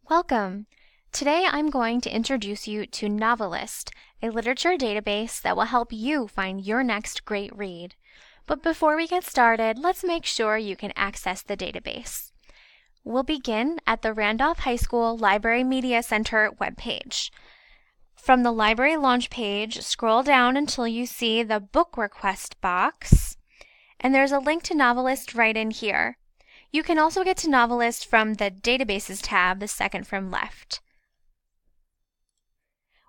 Welcome! Today I'm going to introduce you to Novelist, a literature database that will help you find your next great read. But before we get started, let's make sure you can access the database. We'll begin at the Randolph High School Library Media Center webpage. From the library launch page, scroll down until you see the book request box, and there's a link to Novelist right in here. You can also get to Novelist from the Databases tab, the second from left.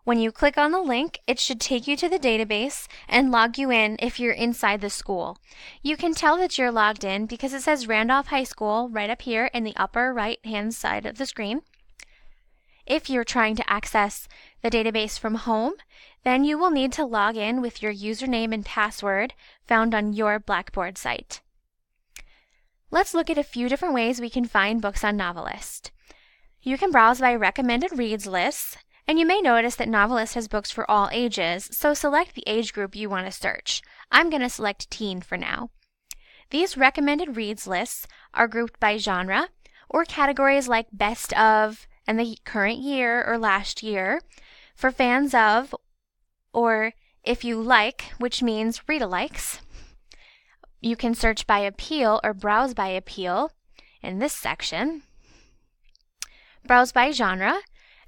When you click on the link, it should take you to the database and log you in if you're inside the school. You can tell that you're logged in because it says Randolph High School right up here in the upper right-hand side of the screen. If you're trying to access the database from home, then you will need to log in with your username and password found on your Blackboard site. Let's look at a few different ways we can find books on Novelist. You can browse by recommended reads lists, and you may notice that Novelist has books for all ages, so select the age group you want to search. I'm going to select teen for now. These recommended reads lists are grouped by genre, or categories like best of and the current year or last year, for fans of, or if you like, which means read-alikes. You can search by appeal or browse by appeal in this section. Browse by genre,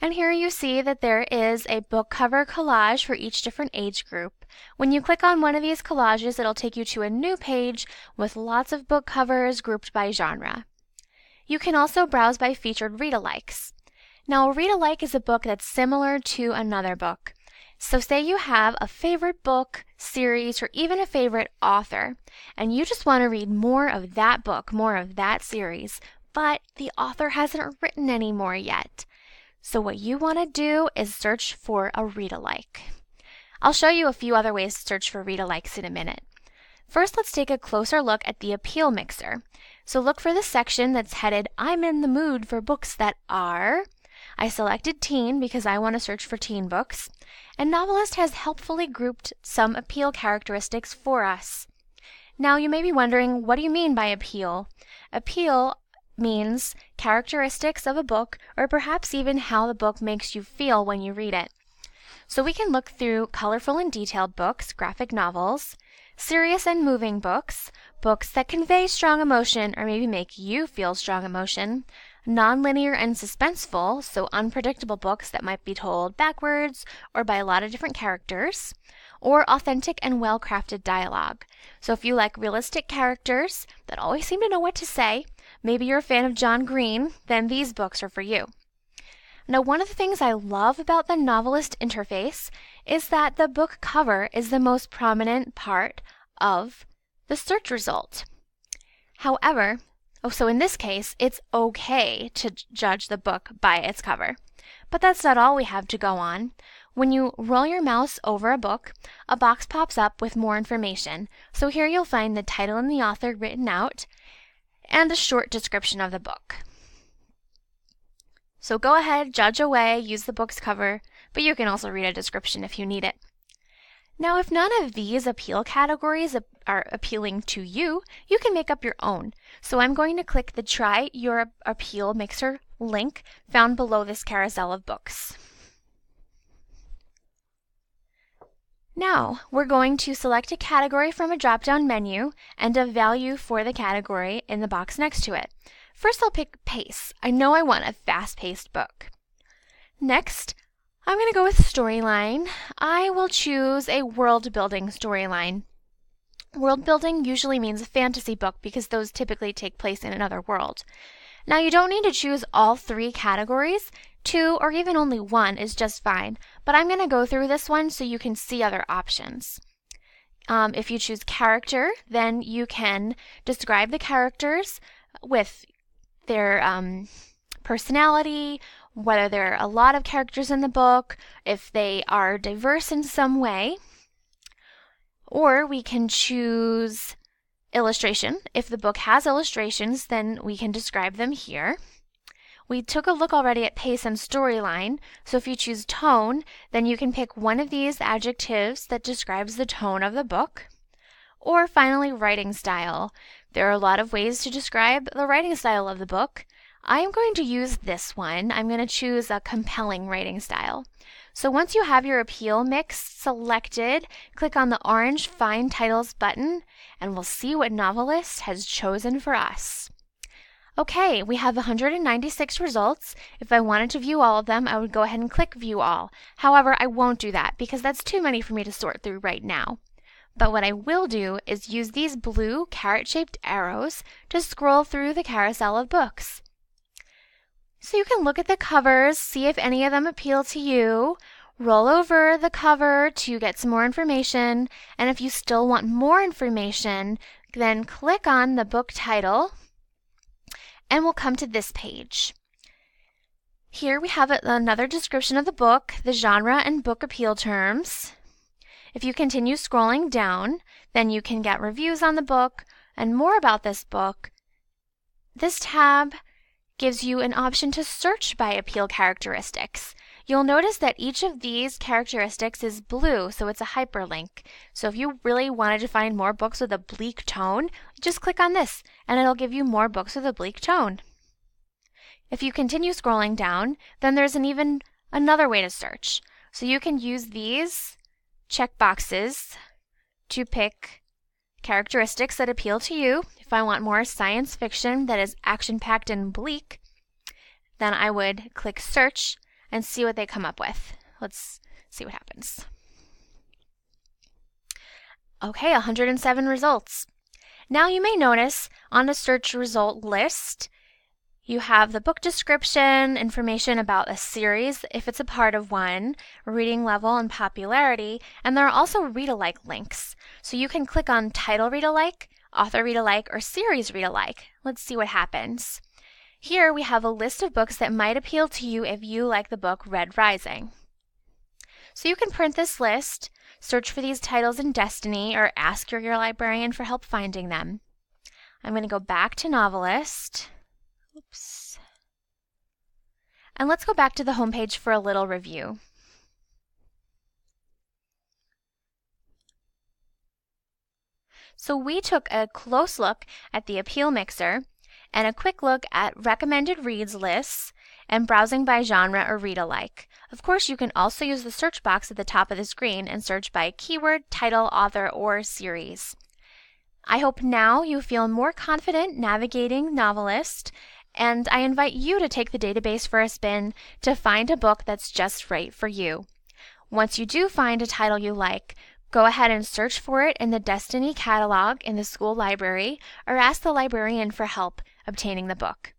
and here you see that there is a book cover collage for each different age group. When you click on one of these collages, it'll take you to a new page with lots of book covers grouped by genre. You can also browse by featured read-alikes. Now, a read-alike is a book that's similar to another book. So say you have a favorite book, series, or even a favorite author, and you just want to read more of that book, more of that series, but the author hasn't written any more yet. So what you want to do is search for a read-alike. I'll show you a few other ways to search for read-alikes in a minute. First, let's take a closer look at the appeal mixer. So look for the section that's headed, I'm in the mood for books that are... I selected teen because I want to search for teen books, and Novelist has helpfully grouped some appeal characteristics for us. Now you may be wondering, what do you mean by appeal? Appeal means characteristics of a book, or perhaps even how the book makes you feel when you read it. So we can look through colorful and detailed books, graphic novels, serious and moving books, books that convey strong emotion or maybe make you feel strong emotion, non-linear and suspenseful, so unpredictable books that might be told backwards or by a lot of different characters, or authentic and well-crafted dialogue. So if you like realistic characters that always seem to know what to say, maybe you're a fan of John Green, then these books are for you. Now, one of the things I love about the Novelist interface is that the book cover is the most prominent part of the search result. However, so in this case, it's okay to judge the book by its cover. But that's not all we have to go on. When you roll your mouse over a book, a box pops up with more information. So here you'll find the title and the author written out, and a short description of the book. So go ahead, judge away, use the book's cover, but you can also read a description if you need it. Now, if none of these appeal categories are appealing to you, you can make up your own. So I'm going to click the Try Your Appeal Mixer link found below this carousel of books. Now, we're going to select a category from a drop-down menu and a value for the category in the box next to it. First, I'll pick Pace. I know I want a fast-paced book. Next, I'm going to go with storyline. I will choose a world-building storyline. World-building usually means a fantasy book because those typically take place in another world. Now, you don't need to choose all three categories. 2 or even only 1 is just fine, but I'm going to go through this one so you can see other options. If you choose character, then you can describe the characters with their personality, whether there are a lot of characters in the book, if they are diverse in some way. Or we can choose illustration. If the book has illustrations, then we can describe them here. We took a look already at pace and storyline, so if you choose tone, then you can pick one of these adjectives that describes the tone of the book. Or finally, writing style. There are a lot of ways to describe the writing style of the book. I am going to use this one. I'm going to choose a compelling writing style. So once you have your appeal mix selected, click on the orange Find Titles button, and we'll see what Novelist has chosen for us. Okay, we have 196 results. If I wanted to view all of them, I would go ahead and click View All. However, I won't do that because that's too many for me to sort through right now. But what I will do is use these blue carrot-shaped arrows to scroll through the carousel of books. So you can look at the covers, see if any of them appeal to you, roll over the cover to get some more information, and if you still want more information, then click on the book title, and we'll come to this page. Here we have another description of the book, the genre and book appeal terms. If you continue scrolling down, then you can get reviews on the book and more about this book. This tab gives you an option to search by appeal characteristics. You'll notice that each of these characteristics is blue, so it's a hyperlink. So if you really wanted to find more books with a bleak tone, just click on this and it'll give you more books with a bleak tone. If you continue scrolling down, then there's another way to search. So you can use these checkboxes to pick characteristics that appeal to you. If I want more science fiction that is action-packed and bleak, then I would click search and see what they come up with. Let's see what happens. Okay, 107 results. Now you may notice on the search result list, you have the book description, information about a series, if it's a part of one, reading level and popularity, and there are also read-alike links. So you can click on title read-alike, author read-alike, or series read-alike. Let's see what happens. Here we have a list of books that might appeal to you if you like the book Red Rising. So you can print this list, search for these titles in Destiny, or ask your librarian for help finding them. I'm going to go back to Novelist. Oops. And let's go back to the homepage for a little review. So we took a close look at the appeal mixer and a quick look at recommended reads lists and browsing by genre or read-alike. Of course, you can also use the search box at the top of the screen and search by keyword, title, author, or series. I hope now you feel more confident navigating Novelist, and I invite you to take the database for a spin to find a book that's just right for you. Once you do find a title you like, go ahead and search for it in the Destiny catalog in the school library, or ask the librarian for help obtaining the book.